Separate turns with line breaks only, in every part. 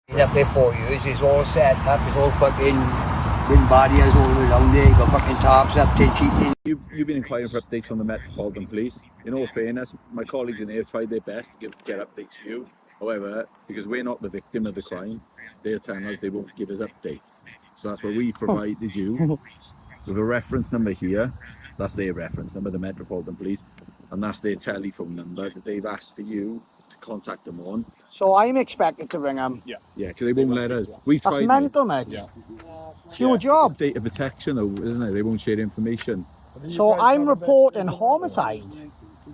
Up there 4 years, it's all set up, it's all fucking wind barriers all around there, you got fucking tarps up, cheating.
You've been inquiring for updates on the Metropolitan Police. In all fairness, my colleagues in there have tried their best to get updates for you. However, because we're not the victim of the crime, they're telling us they won't give us updates. So that's why we provided you with a reference number here. That's their reference number, the Metropolitan Police, and that's their telephone number that they've asked for you to contact them on.
So I'm expected to ring them.
Yeah, because they won't let us. We
That's
tried.
mental, mate.
Yeah.
It's your job.
It's data protection, though, isn't it? They won't share information.
So I'm reporting homicide.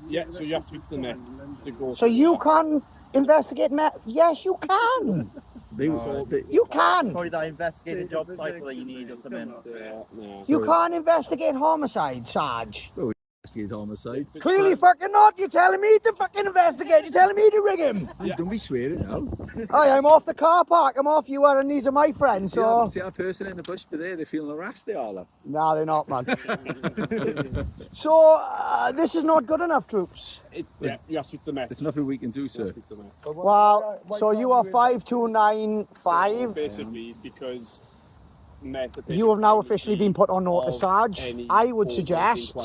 Yeah, so you have to speak to the Met to go.
So you can't investigate Yes, you can. You can.
Probably that investigating job title that you need or something.
You can't investigate homicide, Sarge.
Investigate homicide.
Clearly fucking not. You're telling me to fucking investigate. You're telling me to ring him.
Don't be swearing now.
Hi, I'm off the car park. I'm off you are, and these are my friends. So
See that person in the bush there? They're feeling harassed, they are. Like.
no, they're not, man. So this is not good enough, troops.
Yeah, you have to speak to the Met.
There's nothing we can do, sir.
Well, so you are 5295.
Basically, because Met
You have now officially been put on notice, Sarge. I would suggest,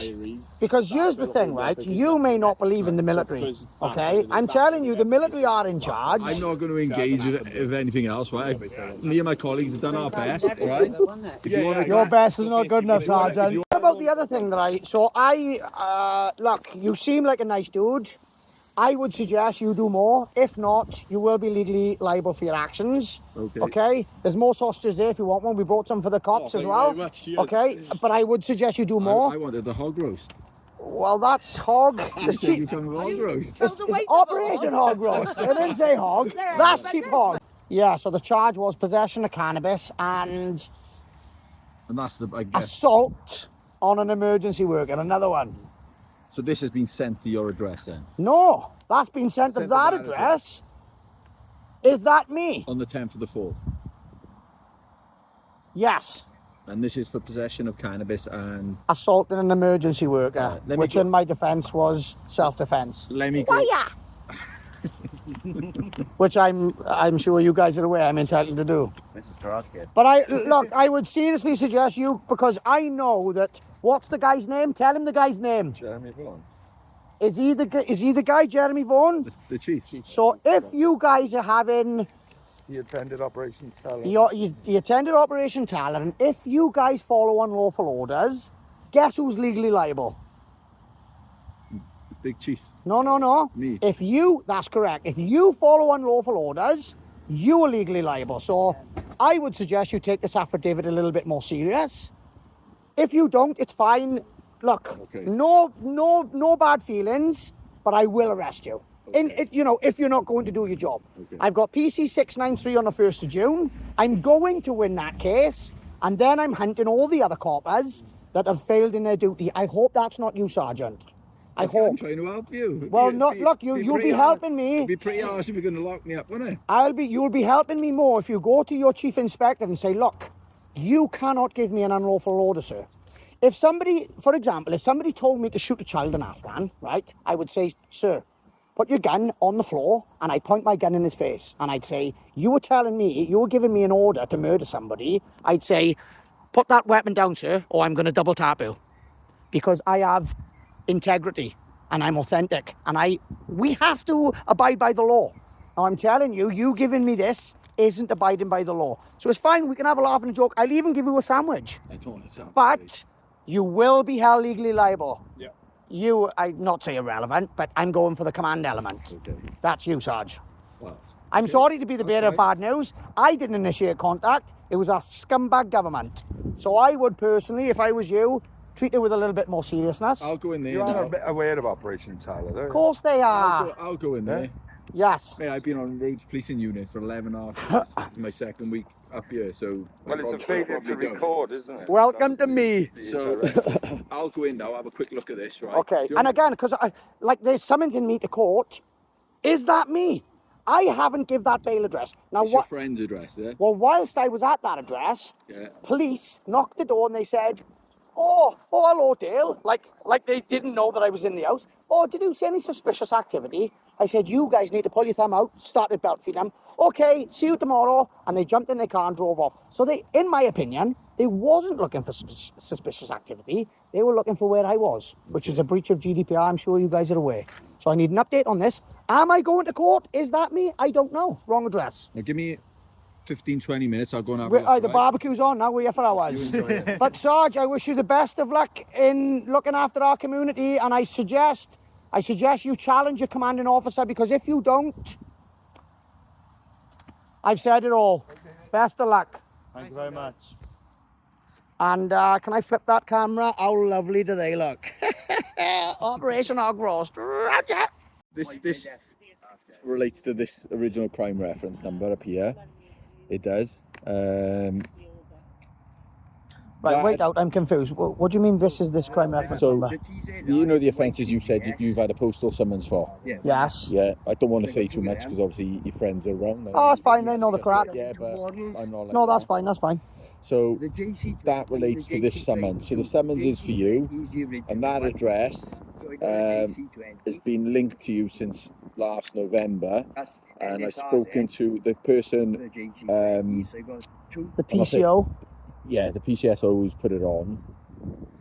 because here's the thing, right? You may not believe in the military, okay? I'm telling you, the military are in charge.
I'm not going to engage with anything else, right? Me and my colleagues have done our best, right? If you want to,
Your best is not good enough, Sergeant. What about the other thing that look, you seem like a nice dude. I would suggest you do more. If not, you will be legally liable for your actions. Okay? There's more sausages there if you want one. We brought some for the cops as well. Okay? But I would suggest you do more.
I wanted the hog roast.
Well, that's hog.
You said you told me hog roast.
It's Operation Hog Roast. They didn't say hog. That's cheap hog. Yeah, so the charge was possession of cannabis and
And that's the, I guess.
assault on an emergency worker. Another one.
So this has been sent to your address then?
No, that's been sent to that address. Is that me?
On the 10th of the 4th.
Yes.
And this is for possession of cannabis and...
Assaulting an emergency worker, which in my defence was self-defence.
Let me go.
Which I'm sure you guys are aware I'm entitled to do.
This is Karate Kid.
But I would seriously suggest you, because I know that, what's the guy's name? Tell him the guy's name.
Jeremy Vaughan.
Is he the guy, Jeremy Vaughan?
The chief.
So if you guys are having...
He attended Operation Talon.
He attended Operation Talon, and if you guys follow unlawful orders, guess who's legally liable?
The big chief.
No.
Me.
That's correct. If you follow unlawful orders, you are legally liable. So I would suggest you take this affidavit a little bit more serious. If you don't, it's fine. Look,
Okay.
no bad feelings, but I will arrest you. Okay. If you're not going to do your job. Okay. I've got PC 693 on the 1st of June. I'm going to win that case, and then I'm hunting all the other coppers that have failed in their duty. I hope that's not you, Sergeant. I hope.
I'm trying to help you.
Well, you'll be helping me.
It'd be pretty harsh if you're going to lock me up, wouldn't it?
You'll be helping me more if you go to your chief inspector and say, look, you cannot give me an unlawful order, sir. If somebody told me to shoot a child in Afghan, right, I would say, sir, put your gun on the floor, and I'd point my gun in his face, and I'd say, you were giving me an order to murder somebody. I'd say, put that weapon down, sir, or I'm going to double tap you. Because I have integrity, and I'm authentic, and we have to abide by the law. Now, I'm telling you, you giving me this isn't abiding by the law. So it's fine, we can have a laugh and a joke. I'll even give you a sandwich.
I don't want to sound
But you will be held legally liable.
Yeah.
I'd not say irrelevant, but I'm going for the command element.
Okay.
That's you, Sarge.
Well,
I'm sorry to be the bearer of bad news. I didn't initiate contact. It was a scumbag government. So I would personally, if I was you, treat it with a little bit more seriousness.
I'll go in there.
You are a bit aware of Operation Talon,
Of course they are.
I'll go in there.
Yes.
Mate, I've been on roads policing unit for 11 and a half years. It's my second week up here, so...
Well, it's a failure to record, isn't it?
Welcome to me.
So, I'll go in now, have a quick look at this, right?
Okay, and again, because there's summoning me to court. Is that me? I haven't give that bail address. Now
It's your friend's address, yeah?
Well, whilst I was at that address, police knocked the door and they said, oh, hello, Dale. Like they didn't know that I was in the house. Oh, did you see any suspicious activity? I said, you guys need to pull your thumb out, started belt feeding them. okay, see you tomorrow, and they jumped in their car and drove off. So they, in my opinion, they wasn't looking for suspicious activity. They were looking for where I was, which is a breach of GDPR. I'm sure you guys are aware. So I need an update on this. Am I going to court? Is that me? I don't know. Wrong address.
Now give me 15, 20 minutes. I'll go and have
The
a look, right?
barbecue's on now. We're here for hours. But Sarge, I wish you the best of luck in looking after our community, and I suggest you challenge your commanding officer, because if you don't, I've said it all. Best of luck.
Thank you very much.
And can I flip that camera? How lovely do they look? Operation Hog Roast. Roger.
This relates to this original crime reference number up here. It does.
Right, wait out. I'm confused. What do you mean this is this crime reference
So,
number?
you know the offences you said you've had a postal summons for?
Yes.
Yeah, I don't want to say too much because obviously your friends are around.
Oh, that's fine. They know the crack.
Yeah, but I'm not like
No, that's
that.
fine. That's fine.
So that relates to this summons. So the summons is for you, and that address has been linked to you since last November. And I've spoken to the person,
The PCO.
yeah, the PCSO who's put it on.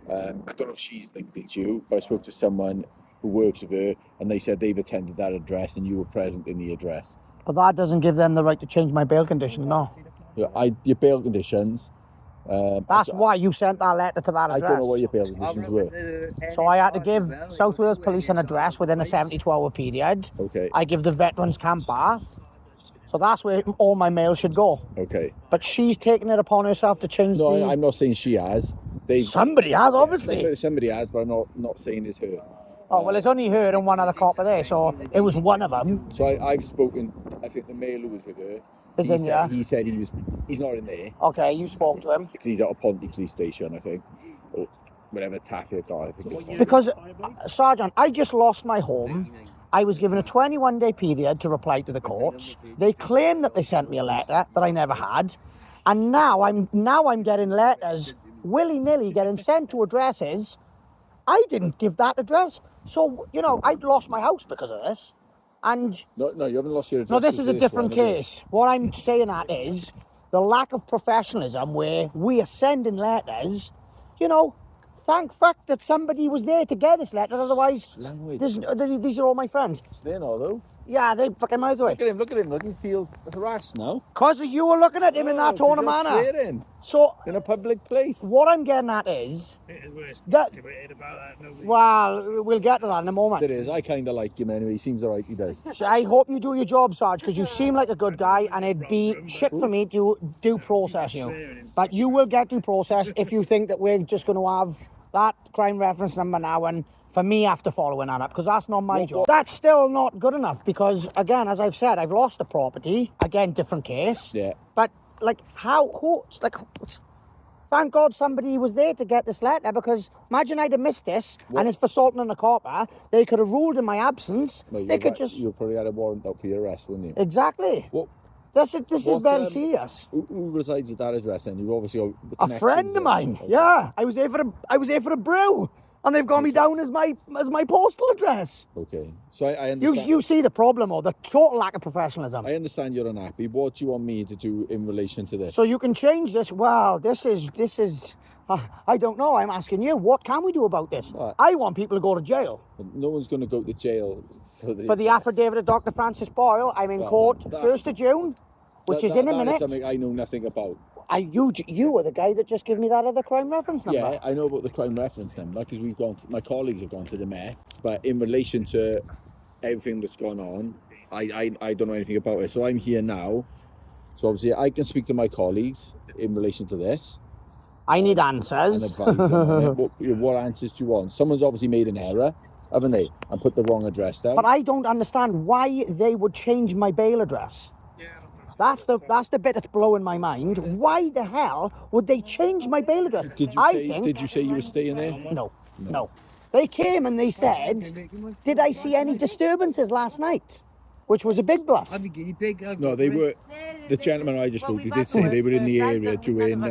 I don't know if she's linked it to you, but I spoke to someone who works with her, and they said they've attended that address and you were present in the address.
But that doesn't give them the right to change my bail conditions, no.
Your bail conditions.
That's why you sent that letter to that
I
address.
don't know what your bail conditions were.
So I had to give South Wales Police an address within a 72-hour period.
Okay.
I give the Veterans Camp Bath. So that's where all my mail should go.
Okay.
But she's taken it upon herself to change
No,
the...
I'm not saying she has.
Somebody has, obviously.
Somebody has, but I'm not saying it's her.
Oh, well, it's only her and one other copper there, so it was one of them.
So I've spoken. I think the male who was with her.
Is in there?
He said he's not in there
Okay, you spoke to him.
because he's at a Ponty police station, I think, or whatever tackle it got. I think. It's called.
Because, Sergeant, I just lost my home. I was given a 21-day period to reply to the courts. They claim that they sent me a letter that I never had, and now I'm getting letters willy-nilly getting sent to addresses. I didn't give that address, so I've lost my house because of this. And
No, you haven't lost your address.
no, this is a
to
different
one, have you?
case. What I'm saying at is the lack of professionalism where we are sending letters. Thank fuck that somebody was there to get this letter. Otherwise,
Language.
these are all my friends.
They're not though.
Yeah, they fucking miles away.
Look at him. Look, he feels harassed now.
Because you were looking at him in that tone of
He's just
manner.
swearing
So
in a public place.
what I'm getting at is that. Well, we'll get to that in a moment.
It is. I kind of like him anyway. He seems alright. He does.
So I hope you do your job, Sarge, because you seem like a good guy, and it'd be shit for me to due process you. But you will get due process if you think that we're just going to have that crime reference number now and for me after following that up, because that's not my job. That's still not good enough because, again, as I've said, I've lost the property. Again, different case.
Yeah.
But, thank God somebody was there to get this letter, because imagine I'd have missed this and it's for assaulting on a copper. They could have ruled in my absence.
Well,
They could just...
You probably had a warrant out for your arrest, wouldn't you?
Exactly.
What?
This is
What,
very serious.
Who resides at that address? Then you obviously got
A
connections
friend of
there.
mine.
Okay.
Yeah, I was there for a brew, and they've got me down as my postal address.
Okay. So I understand.
You see the problem, or the total lack of professionalism.
I understand you're unhappy. What do you want me to do in relation to this?
So you can change this. Well, this is. I don't know. I'm asking you. What can we do about this?
Right.
I want people to go to jail.
No one's going to go to jail for the
For the
address.
affidavit of Dr. Francis Boyle, I'm in
Well,
court
that-
1st of June, which is in a
That
minute.
something I know nothing about.
You are the guy that just gave me that other crime reference number.
Yeah, I know about the crime reference number because my colleagues have gone to the Met. But in relation to everything that's gone on, I don't know anything about it. So I'm here now. So obviously I can speak to my colleagues in relation to this
I need
and
answers.
advise them on it. What answers do you want? Someone's obviously made an error, haven't they? And put the wrong address down.
But I don't understand why they would change my bail address. That's the bit that's blowing my mind. Why the hell would they change my bail address?
Did you say you were staying there?
No. They came and they said, did I see any disturbances last night? Which was a big bluff.
I'm a guinea pig.
No, they were. the gentleman I just spoke to did say they were in the area doing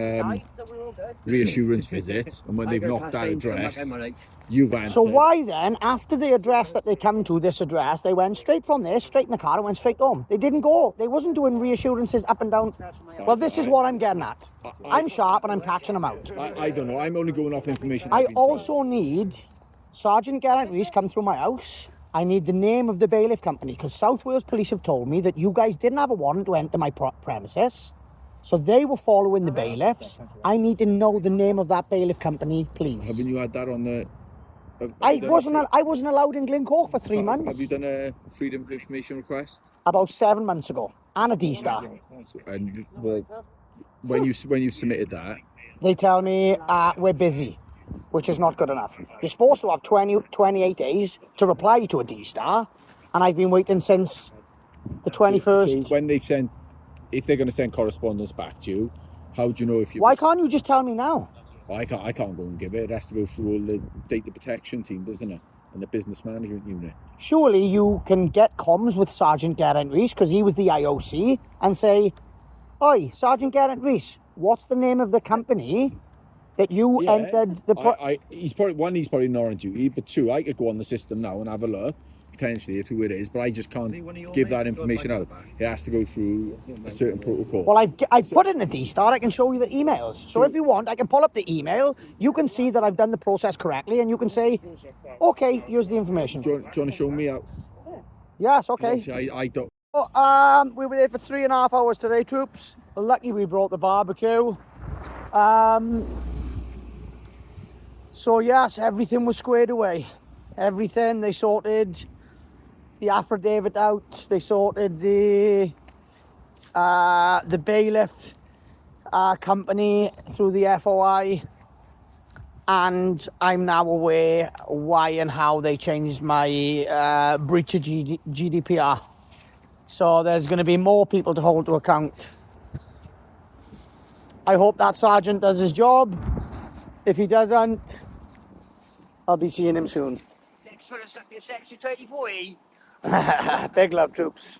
reassurance visits, and when they've knocked that address, you've answered.
So why then, after the address that they come to, this address, they went straight from there, straight in the car and went straight home? They didn't go. They wasn't doing reassurances up and down. Well, this is what I'm getting at. I'm sharp and I'm catching them out.
I don't know. I'm only going off information.
I
I've been told.
also need Sergeant Geraint Rees come through my house. I need the name of the bailiff company, because South Wales Police have told me that you guys didn't have a warrant to enter my premises. So they were following the bailiffs. I need to know the name of that bailiff company, please.
Haven't you had that on the?
I wasn't allowed in Glencoe for 3 months.
Have you done a freedom of information request?
About 7 months ago, and a D-Star.
And well, when you submitted that,
They tell me we're busy, which is not good enough. You're supposed to have 28 days to reply to a D-Star, and I've been waiting since the 21st.
so when they've sent, if they're going to send correspondence back to you, how do you know if you?
Why can't you just tell me now?
I can't go and give it. It has to go through all the data protection team, doesn't it? And the business management unit.
Surely you can get comms with Sergeant Geraint Rees, because he was the IOC, and say, "Oi, Sergeant Geraint Rees, what's the name of the company that you entered the..."
He's probably not on duty, but two, I could go on the system now and have a look, potentially, at who it is, but I just can't give that information out. It has to go through a certain protocol.
Well, I've put it in a D-Star. I can show you the emails. So if you want, I can pull up the email. You can see that I've done the process correctly, and you can say, "Okay, here's the information."
Do you want to show me out?
Yes, okay.
Obviously, I don't.
We were there for 3.5 hours today, troops. Lucky we brought the barbecue. So yes, everything was squared away. Everything. They sorted the affidavit out. They sorted the bailiff company through the FOI. And I'm now aware why and how they changed my breach of GDPR. So there's going to be more people to hold to account. I hope that sergeant does his job. If he doesn't, I'll be seeing him soon.
Thanks for the sexy 24E.
Big love, troops.